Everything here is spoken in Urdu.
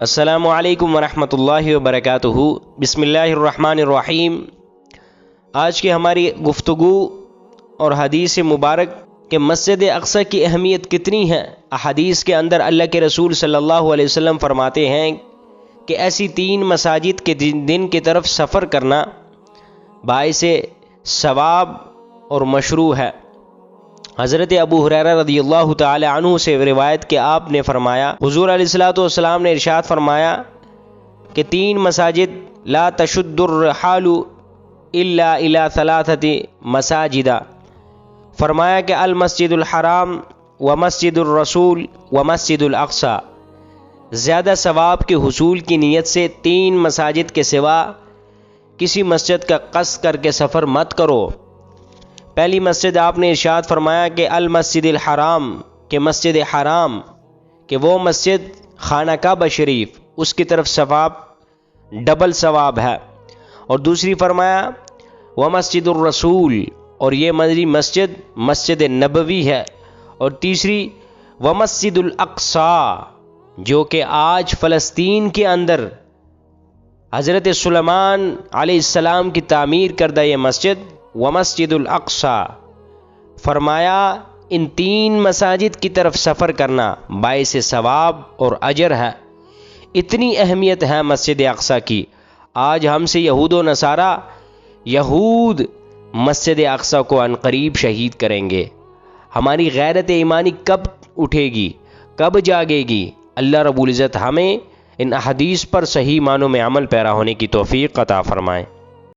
السلام علیکم ورحمۃ اللہ وبرکاتہ۔ بسم اللہ الرحمن الرحیم۔ آج کی ہماری گفتگو اور حدیث مبارک کہ مسجد اقصی کی اہمیت کتنی ہے۔ احادیث کے اندر اللہ کے رسول صلی اللہ علیہ وسلم فرماتے ہیں کہ ایسی 3 مساجد کے دن کی طرف سفر کرنا باعث ثواب اور مشروع ہے۔ حضرت ابو ہریرہ رضی اللہ تعالی عنہ سے روایت کہ آپ نے فرمایا، حضور علیہ الصلوۃ والسلام نے ارشاد فرمایا کہ 3 مساجد لا تشد الرحال الا الى 3 مساجد، فرمایا کہ المسجد الحرام ومسجد الرسول ومسجد الاقصی، زیادہ ثواب کے حصول کی نیت سے 3 مساجد کے سوا کسی مسجد کا قصد کر کے سفر مت کرو۔ پہلی مسجد آپ نے ارشاد فرمایا کہ المسجد الحرام، کہ مسجد حرام، کہ وہ مسجد خانہ کعبہ شریف، اس کی طرف ثواب ڈبل ثواب ہے۔ اور دوسری فرمایا ومسجد الرسول، اور یہ مسجد مسجد نبوی ہے۔ اور تیسری ومسجد الاقصی، جو کہ آج فلسطین کے اندر حضرت سلیمان علیہ السلام کی تعمیر کردہ یہ مسجد ومسجد الاقصی، فرمایا ان 3 مساجد کی طرف سفر کرنا باعث ثواب اور اجر ہے۔ اتنی اہمیت ہے مسجد اقصی کی۔ آج ہم سے یہود و نصارہ، یہود مسجد اقصی کو عنقریب شہید کریں گے۔ ہماری غیرت ایمانی کب اٹھے گی، کب جاگے گی؟ اللہ رب العزت ہمیں ان احادیث پر صحیح معنوں میں عمل پیرا ہونے کی توفیق عطا فرمائے۔